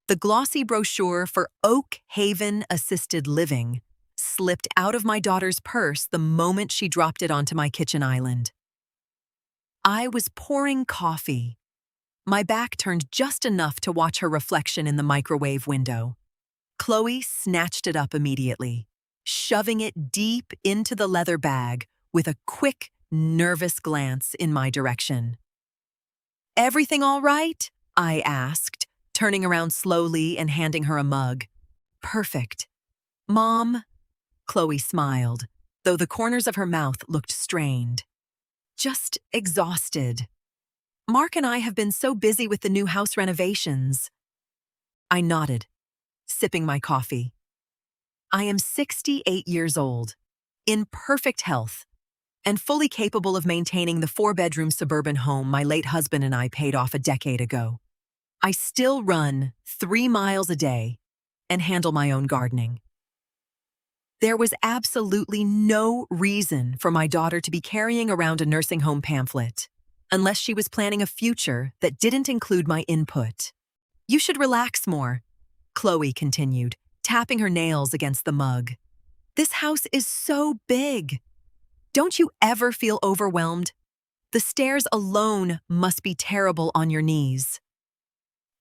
The glossy brochure for Oak Haven Assisted Living slipped out of my daughter's purse the moment she dropped it onto my kitchen island. I was pouring coffee, my back turned just enough to watch her reflection in the microwave window. Chloe snatched it up immediately, shoving it deep into the leather bag with a quick, nervous glance in my direction. "Everything all right?" I asked, turning around slowly and handing her a mug. "Perfect." "Mom?" Chloe smiled, though the corners of her mouth looked strained. "Just exhausted. Mark and I have been so busy with the new house renovations." I nodded, sipping my coffee. I am 68 years old, in perfect health, and fully capable of maintaining the 4-bedroom suburban home my late husband and I paid off a decade ago. I still run 3 miles a day and handle my own gardening. There was absolutely no reason for my daughter to be carrying around a nursing home pamphlet, unless she was planning a future that didn't include my input. "You should relax more," Chloe continued, tapping her nails against the mug. "This house is so big. Don't you ever feel overwhelmed? The stairs alone must be terrible on your knees."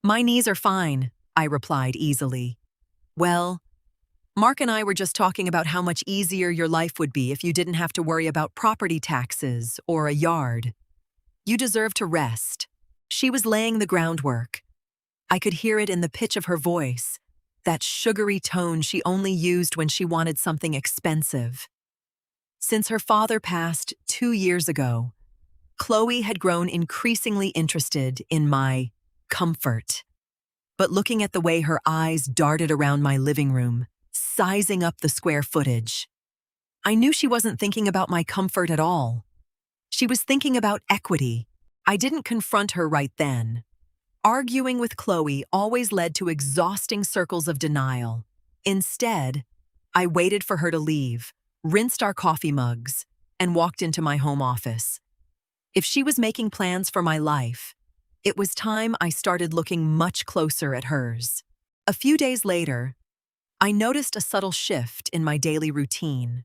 "My knees are fine," I replied easily. "Well, Mark and I were just talking about how much easier your life would be if you didn't have to worry about property taxes or a yard. You deserve to rest." She was laying the groundwork. I could hear it in the pitch of her voice, that sugary tone she only used when she wanted something expensive. Since her father passed 2 years ago, Chloe had grown increasingly interested in my comfort. But looking at the way her eyes darted around my living room, sizing up the square footage, I knew she wasn't thinking about my comfort at all. She was thinking about equity. I didn't confront her right then. Arguing with Chloe always led to exhausting circles of denial. Instead, I waited for her to leave, rinsed our coffee mugs, and walked into my home office. If she was making plans for my life, it was time I started looking much closer at hers. A few days later, I noticed a subtle shift in my daily routine.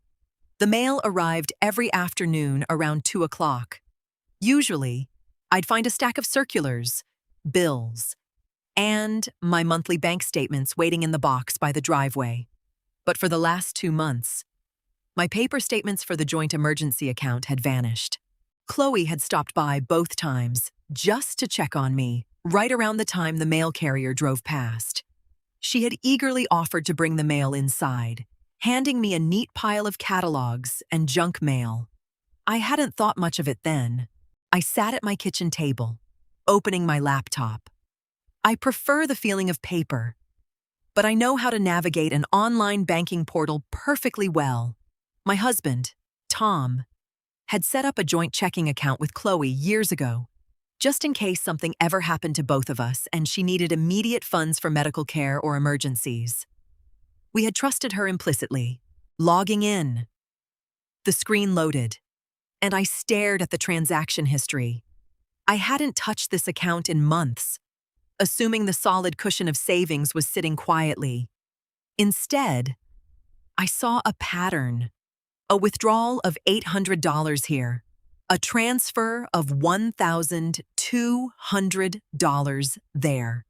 The mail arrived every afternoon around 2 o'clock. Usually, I'd find a stack of circulars, bills, and my monthly bank statements waiting in the box by the driveway. But for the last 2 months, my paper statements for the joint emergency account had vanished. Chloe had stopped by both times just to check on me, right around the time the mail carrier drove past. She had eagerly offered to bring the mail inside, handing me a neat pile of catalogs and junk mail. I hadn't thought much of it then. I sat at my kitchen table, opening my laptop. I prefer the feeling of paper, but I know how to navigate an online banking portal perfectly well. My husband, Tom, had set up a joint checking account with Chloe years ago, just in case something ever happened to both of us and she needed immediate funds for medical care or emergencies. We had trusted her implicitly, logging in. The screen loaded, and I stared at the transaction history. I hadn't touched this account in months, assuming the solid cushion of savings was sitting quietly. Instead, I saw a pattern. A withdrawal of $800 here, a transfer of $1,200 there,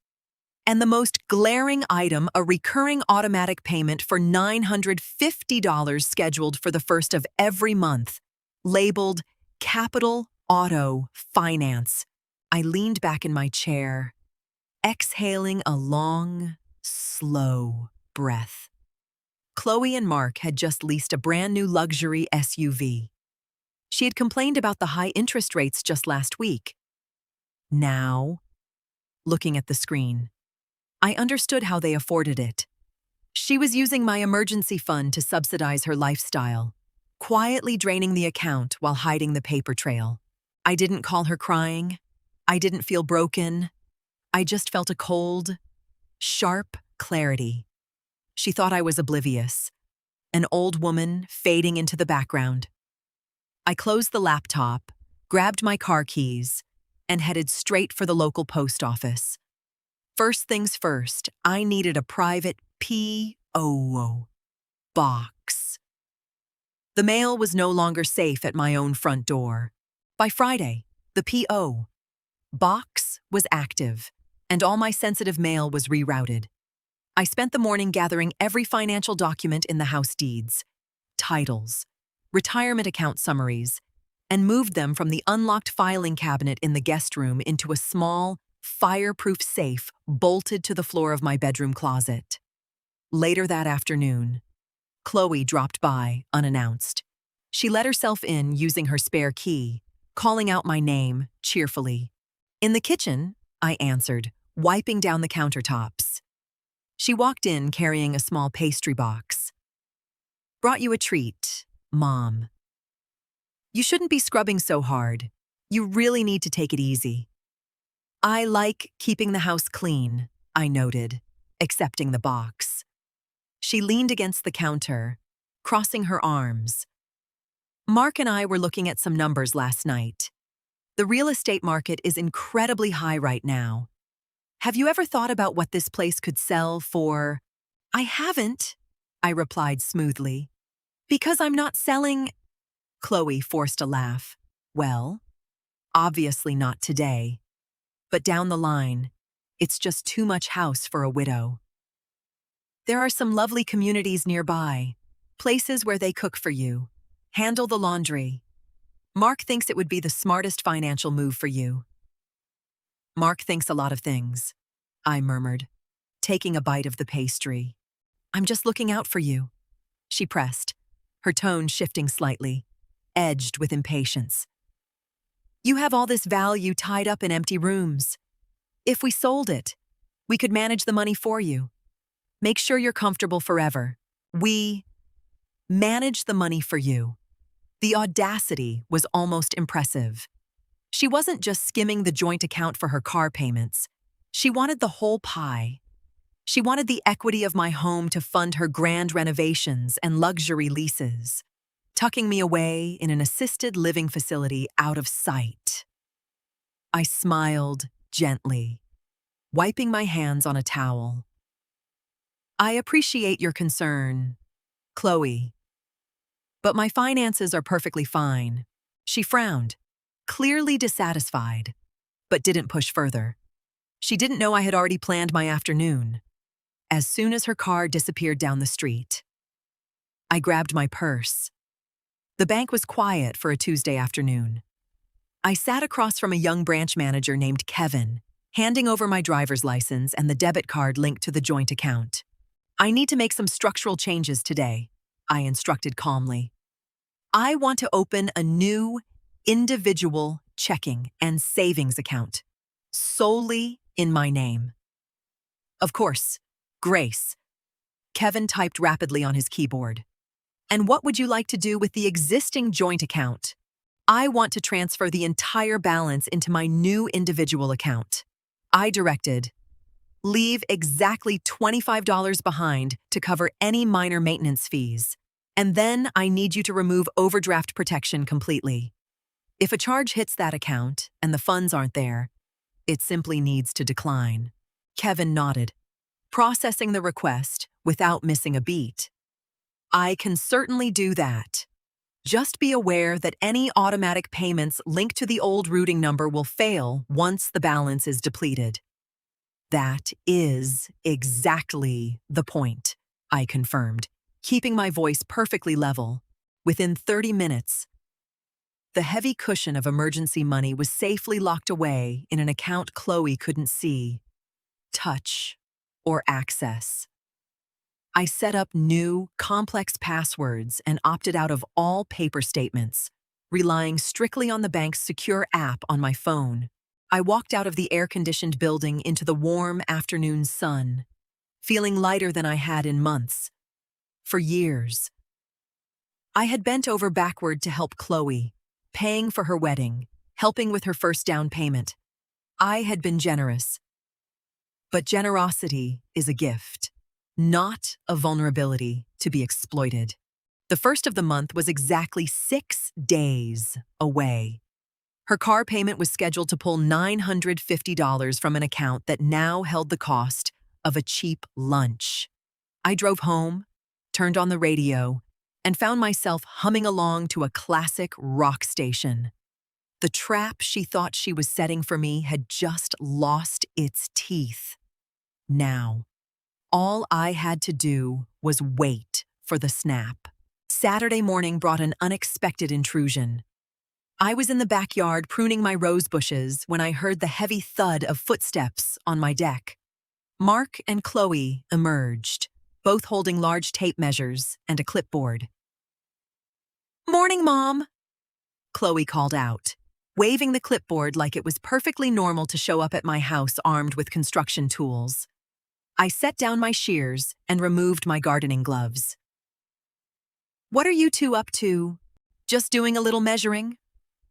and the most glaring item, a recurring automatic payment for $950 scheduled for the first of every month, labeled Capital Auto Finance. I leaned back in my chair, exhaling a long, slow breath. Chloe and Mark had just leased a brand new luxury SUV. She had complained about the high interest rates just last week. Now, looking at the screen, I understood how they afforded it. She was using my emergency fund to subsidize her lifestyle, quietly draining the account while hiding the paper trail. I didn't call her crying. I didn't feel broken. I just felt a cold, sharp clarity. She thought I was oblivious, an old woman fading into the background. I closed the laptop, grabbed my car keys, and headed straight for the local post office. First things first, I needed a private P.O. box. The mail was no longer safe at my own front door. By Friday, the P.O. box was active, and all my sensitive mail was rerouted. I spent the morning gathering every financial document in the house deeds, titles, retirement account summaries, and moved them from the unlocked filing cabinet in the guest room into a small, fireproof safe bolted to the floor of my bedroom closet. Later that afternoon, Chloe dropped by, unannounced. She let herself in using her spare key, calling out my name cheerfully. In the kitchen, I answered, wiping down the countertops. She walked in carrying a small pastry box. "Brought you a treat, Mom." "You shouldn't be scrubbing so hard. You really need to take it easy." "I like keeping the house clean," I noted, accepting the box. She leaned against the counter, crossing her arms. "Mark and I were looking at some numbers last night. The real estate market is incredibly high right now. Have you ever thought about what this place could sell for?" "I haven't," I replied smoothly. "Because I'm not selling—" Chloe forced a laugh. "Well, obviously not today. But down the line, it's just too much house for a widow. There are some lovely communities nearby, places where they cook for you, handle the laundry. Mark thinks it would be the smartest financial move for you." "Mark thinks a lot of things," I murmured, taking a bite of the pastry. "I'm just looking out for you," she pressed, her tone shifting slightly, edged with impatience. "You have all this value tied up in empty rooms. If we sold it, we could manage the money for you. Make sure you're comfortable forever. We manage the money for you." The audacity was almost impressive. She wasn't just skimming the joint account for her car payments. She wanted the whole pie. She wanted the equity of my home to fund her grand renovations and luxury leases, tucking me away in an assisted living facility out of sight. I smiled gently, wiping my hands on a towel. "I appreciate your concern, Chloe, but my finances are perfectly fine." She frowned, clearly dissatisfied, but didn't push further. She didn't know I had already planned my afternoon. As soon as her car disappeared down the street, I grabbed my purse. The bank was quiet for a Tuesday afternoon. I sat across from a young branch manager named Kevin, handing over my driver's license and the debit card linked to the joint account. "I need to make some structural changes today," I instructed calmly. "I want to open a new, individual checking and savings account, solely in my name." "Of course, Grace." Kevin typed rapidly on his keyboard. "And what would you like to do with the existing joint account?" "I want to transfer the entire balance into my new individual account." I directed, "Leave exactly $25 behind to cover any minor maintenance fees. And then I need you to remove overdraft protection completely. If a charge hits that account and the funds aren't there, it simply needs to decline." Kevin nodded, processing the request without missing a beat. "I can certainly do that. Just be aware that any automatic payments linked to the old routing number will fail once the balance is depleted." "That is exactly the point," I confirmed, keeping my voice perfectly level. Within 30 minutes, the heavy cushion of emergency money was safely locked away in an account Chloe couldn't see, touch, or access. I set up new, complex passwords and opted out of all paper statements, relying strictly on the bank's secure app on my phone. I walked out of the air-conditioned building into the warm afternoon sun, feeling lighter than I had in months. For years, I had bent over backward to help Chloe, paying for her wedding, helping with her first down payment. I had been generous. But generosity is a gift, not a vulnerability to be exploited. The first of the month was exactly 6 days away. Her car payment was scheduled to pull $950 from an account that now held the cost of a cheap lunch. I drove home, turned on the radio, and found myself humming along to a classic rock station. The trap she thought she was setting for me had just lost its teeth. Now, all I had to do was wait for the snap. Saturday morning brought an unexpected intrusion. I was in the backyard pruning my rose bushes when I heard the heavy thud of footsteps on my deck. Mark and Chloe emerged, both holding large tape measures and a clipboard. "Morning, Mom," Chloe called out, waving the clipboard like it was perfectly normal to show up at my house armed with construction tools. I set down my shears and removed my gardening gloves. "What are you two up to? Just doing a little measuring?"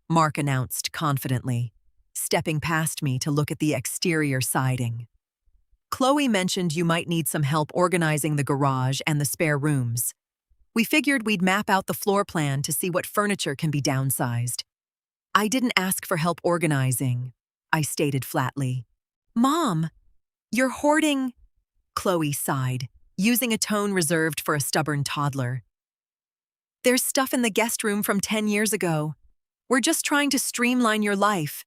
Mark announced confidently, stepping past me to look at the exterior siding. "Chloe mentioned you might need some help organizing the garage and the spare rooms. We figured we'd map out the floor plan to see what furniture can be downsized." "I didn't ask for help organizing," I stated flatly. "Mom, you're hoarding," Chloe sighed, using a tone reserved for a stubborn toddler. "There's stuff in the guest room from 10 years ago. We're just trying to streamline your life.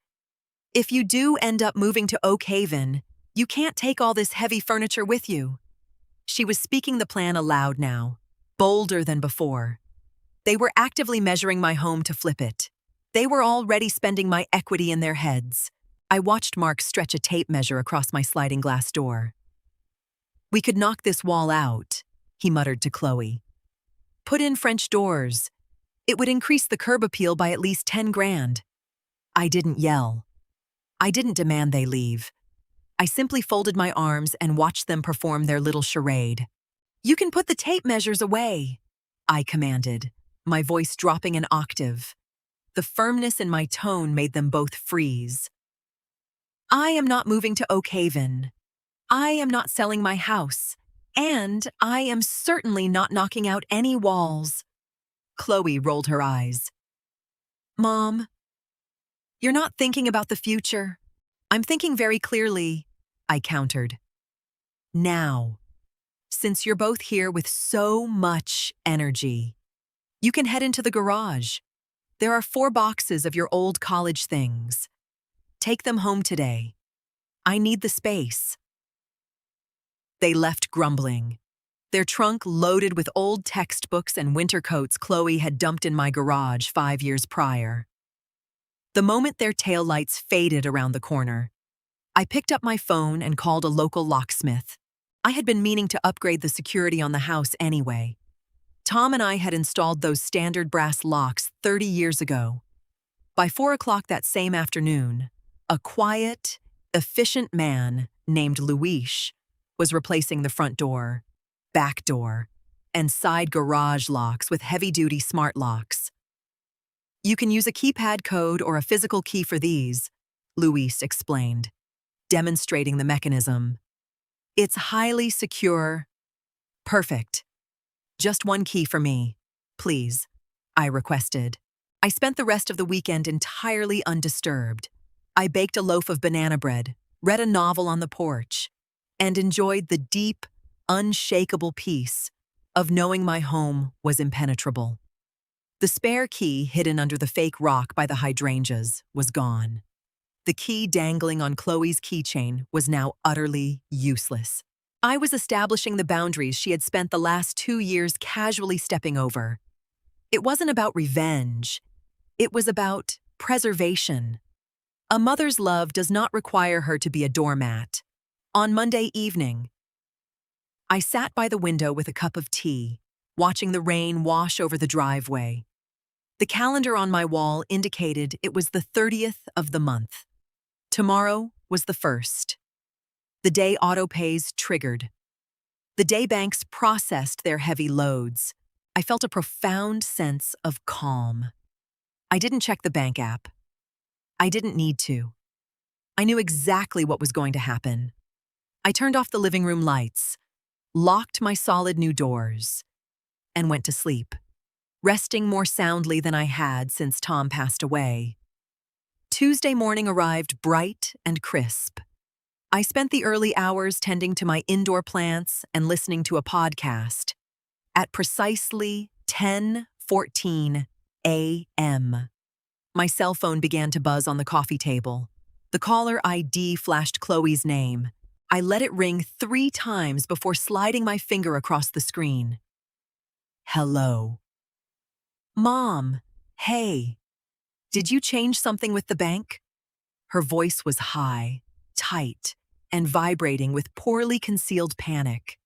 If you do end up moving to Oak Haven, you can't take all this heavy furniture with you." She was speaking the plan aloud now, bolder than before. They were actively measuring my home to flip it. They were already spending my equity in their heads. I watched Mark stretch a tape measure across my sliding glass door. "We could knock this wall out," he muttered to Chloe. "Put in French doors. It would increase the curb appeal by at least 10 grand. I didn't yell. I didn't demand they leave. I simply folded my arms and watched them perform their little charade. "You can put the tape measures away," I commanded, my voice dropping an octave. The firmness in my tone made them both freeze. "I am not moving to Oak Haven. I am not selling my house. And I am certainly not knocking out any walls." Chloe rolled her eyes. "Mom, you're not thinking about the future." "I'm thinking very clearly," I countered. "Now, since you're both here with so much energy, you can head into the garage. There are 4 boxes of your old college things. Take them home today. I need the space." They left grumbling, their trunk loaded with old textbooks and winter coats Chloe had dumped in my garage 5 years prior. The moment their taillights faded around the corner, I picked up my phone and called a local locksmith. I had been meaning to upgrade the security on the house anyway. Tom and I had installed those standard brass locks 30 years ago. By 4 o'clock that same afternoon, a quiet, efficient man named Luis was replacing the front door, back door, and side garage locks with heavy-duty smart locks. "You can use a keypad code or a physical key for these," Luis explained, demonstrating the mechanism. "It's highly secure." "Perfect. Just 1 key for me, please," I requested. I spent the rest of the weekend entirely undisturbed. I baked a loaf of banana bread, read a novel on the porch, and enjoyed the deep, unshakable peace of knowing my home was impenetrable. The spare key hidden under the fake rock by the hydrangeas was gone. The key dangling on Chloe's keychain was now utterly useless. I was establishing the boundaries she had spent the last 2 years casually stepping over. It wasn't about revenge. It was about preservation. A mother's love does not require her to be a doormat. On Monday evening, I sat by the window with a cup of tea, watching the rain wash over the driveway. The calendar on my wall indicated it was the 30th of the month. Tomorrow was the 1st. The day autopays triggered. The day banks processed their heavy loads. I felt a profound sense of calm. I didn't check the bank app. I didn't need to. I knew exactly what was going to happen. I turned off the living room lights, locked my solid new doors, and went to sleep, resting more soundly than I had since Tom passed away. Tuesday morning arrived bright and crisp. I spent the early hours tending to my indoor plants and listening to a podcast. At precisely 10:14 a.m., my cell phone began to buzz on the coffee table. The caller ID flashed Chloe's name. I let it ring 3 times before sliding my finger across the screen. Hello. Mom, hey. Did you change something with the bank? Her voice was high, tight, and vibrating with poorly concealed panic.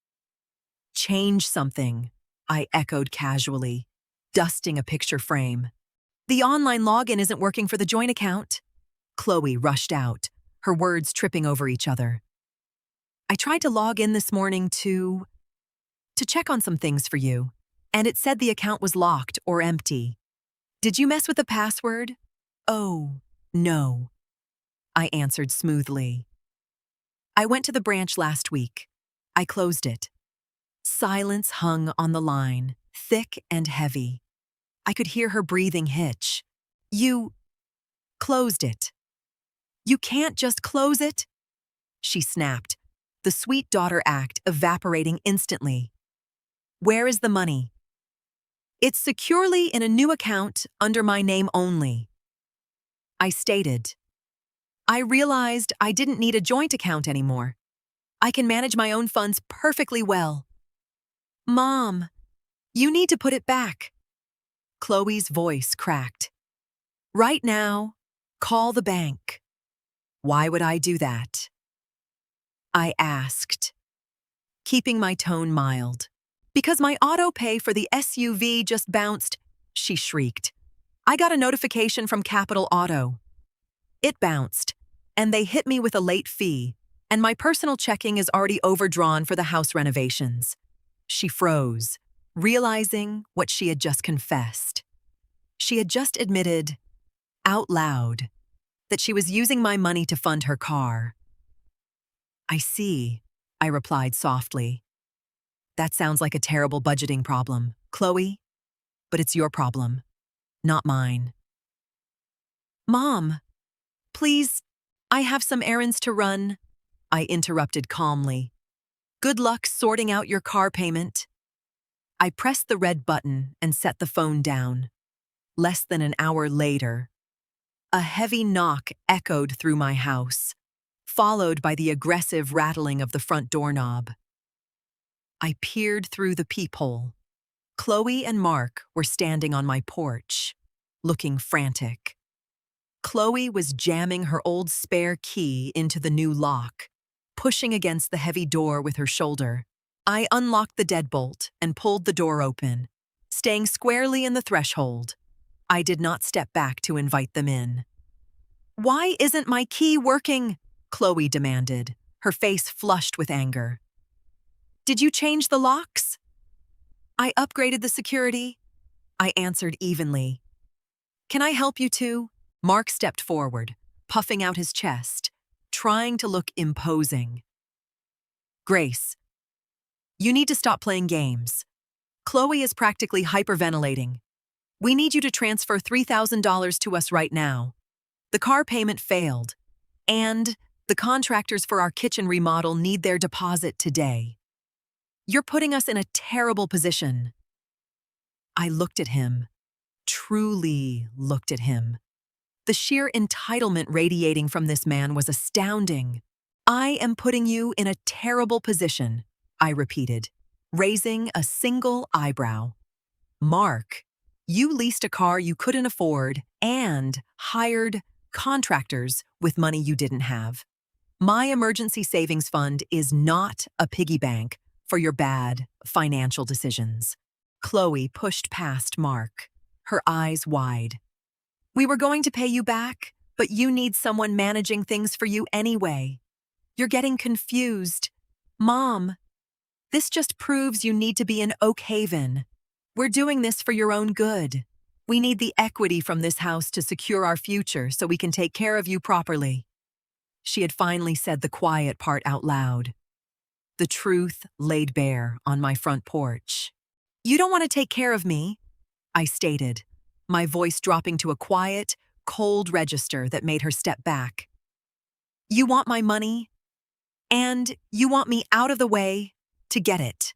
Change something, I echoed casually, dusting a picture frame. The online login isn't working for the joint account. Chloe rushed out, her words tripping over each other. I tried to log in this morning to check on some things for you, and it said the account was locked or empty. Did you mess with the password? Oh, no, I answered smoothly. I went to the branch last week. I closed it. Silence hung on the line, thick and heavy. I could hear her breathing hitch. You closed it. You can't just close it, she snapped, the sweet daughter act evaporating instantly. Where is the money? It's securely in a new account under my name only, I stated. I realized I didn't need a joint account anymore. I can manage my own funds perfectly well. Mom, you need to put it back. Chloe's voice cracked. Right now, call the bank. Why would I do that? I asked, keeping my tone mild. Because my auto pay for the SUV just bounced, she shrieked. I got a notification from Capital Auto. It bounced, and they hit me with a late fee, and my personal checking is already overdrawn for the house renovations. She froze, realizing what she had just confessed. She had just admitted, out loud, that she was using my money to fund her car. I see, I replied softly. That sounds like a terrible budgeting problem, Chloe, but it's your problem, not mine. Mom, please, I have some errands to run, I interrupted calmly. Good luck sorting out your car payment. I pressed the red button and set the phone down. Less than an hour later, a heavy knock echoed through my house, followed by the aggressive rattling of the front doorknob. I peered through the peephole. Chloe and Mark were standing on my porch, looking frantic. Chloe was jamming her old spare key into the new lock, pushing against the heavy door with her shoulder. I unlocked the deadbolt and pulled the door open, staying squarely in the threshold. I did not step back to invite them in. Why isn't my key working? Chloe demanded, her face flushed with anger. Did you change the locks? I upgraded the security, I answered evenly. Can I help you too? Mark stepped forward, puffing out his chest, trying to look imposing. Grace, you need to stop playing games. Chloe is practically hyperventilating. We need you to transfer $3,000 to us right now. The car payment failed, and the contractors for our kitchen remodel need their deposit today. You're putting us in a terrible position. I looked at him, truly looked at him. The sheer entitlement radiating from this man was astounding. I am putting you in a terrible position, I repeated, raising a single eyebrow. Mark, you leased a car you couldn't afford and hired contractors with money you didn't have. My emergency savings fund is not a piggy bank for your bad financial decisions. Chloe pushed past Mark, her eyes wide. We were going to pay you back, but you need someone managing things for you anyway. You're getting confused. Mom, this just proves you need to be in Oak Haven. We're doing this for your own good. We need the equity from this house to secure our future so we can take care of you properly. She had finally said the quiet part out loud. The truth laid bare on my front porch. You don't want to take care of me, I stated, my voice dropping to a quiet, cold register that made her step back. You want my money, and you want me out of the way to get it.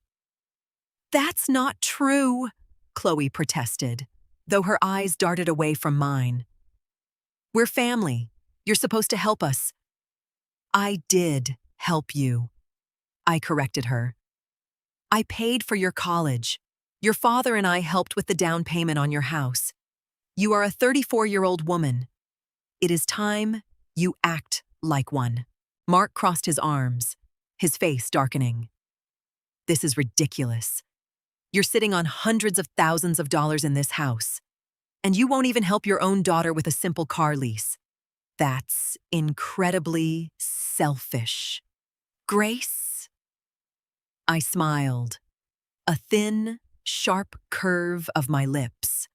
That's not true, Chloe protested, though her eyes darted away from mine. We're family. You're supposed to help us. I did help you, I corrected her. I paid for your college. Your father and I helped with the down payment on your house. You are a 34-year-old woman. It is time you act like one. Mark crossed his arms, his face darkening. This is ridiculous. You're sitting on hundreds of thousands of dollars in this house, and you won't even help your own daughter with a simple car lease. That's incredibly selfish. Grace? I smiled, a thin, sharp curve of my lips.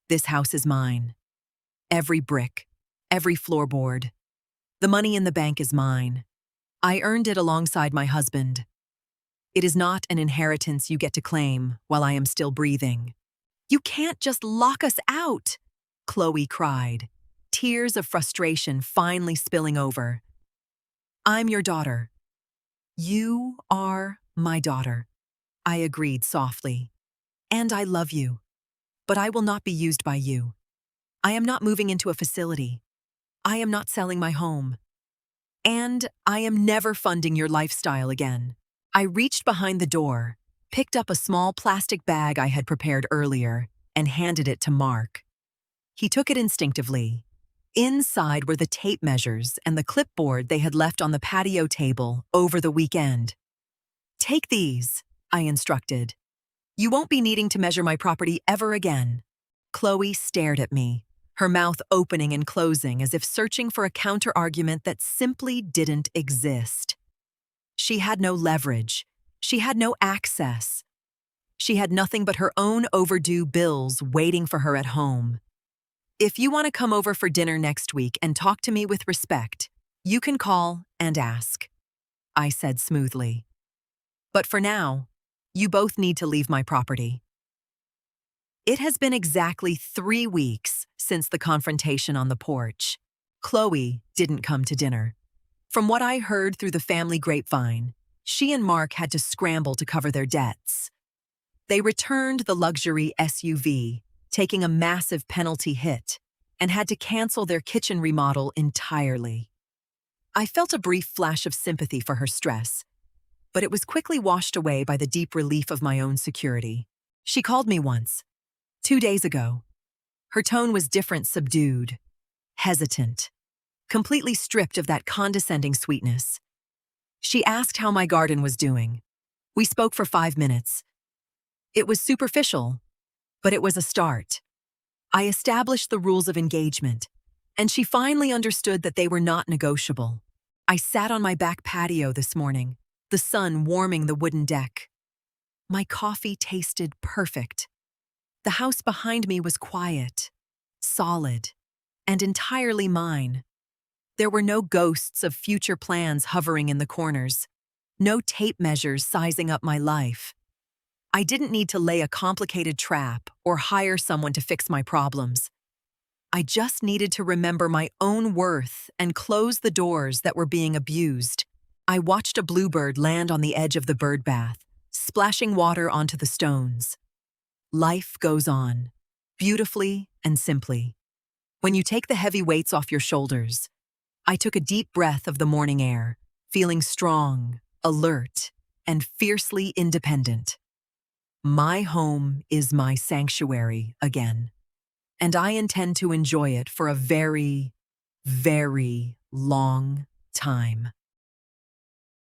This house is mine. Every brick, every floorboard. The money in the bank is mine. I earned it alongside my husband. It is not an inheritance you get to claim while I am still breathing. You can't just lock us out, Chloe cried, tears of frustration finally spilling over. I'm your daughter. You are my daughter, I agreed softly. And I love you. But I will not be used by you. I am not moving into a facility. I am not selling my home. And I am never funding your lifestyle again. I reached behind the door, picked up a small plastic bag I had prepared earlier, and handed it to Mark. He took it instinctively. Inside were the tape measures and the clipboard they had left on the patio table over the weekend. Take these, I instructed. You won't be needing to measure my property ever again. Chloe stared at me, her mouth opening and closing as if searching for a counter-argument that simply didn't exist. She had no leverage. She had no access. She had nothing but her own overdue bills waiting for her at home. If you want to come over for dinner next week and talk to me with respect, you can call and ask, I said smoothly. But for now, you both need to leave my property. It has been exactly 3 weeks since the confrontation on the porch. Chloe didn't come to dinner. From what I heard through the family grapevine, she and Mark had to scramble to cover their debts. They returned the luxury SUV, taking a massive penalty hit, and had to cancel their kitchen remodel entirely. I felt a brief flash of sympathy for her stress, but it was quickly washed away by the deep relief of my own security. She called me once, 2 days ago. Her tone was different, subdued, hesitant, completely stripped of that condescending sweetness. She asked how my garden was doing. We spoke for 5 minutes. It was superficial, but it was a start. I established the rules of engagement, and she finally understood that they were not negotiable. I sat on my back patio this morning, the sun warming the wooden deck. My coffee tasted perfect. The house behind me was quiet, solid, and entirely mine. There were no ghosts of future plans hovering in the corners, no tape measures sizing up my life. I didn't need to lay a complicated trap or hire someone to fix my problems. I just needed to remember my own worth and close the doors that were being abused. I watched a bluebird land on the edge of the bird bath, splashing water onto the stones. Life goes on, beautifully and simply. When you take the heavy weights off your shoulders, I took a deep breath of the morning air, feeling strong, alert, and fiercely independent. My home is my sanctuary again, and I intend to enjoy it for a very, very long time.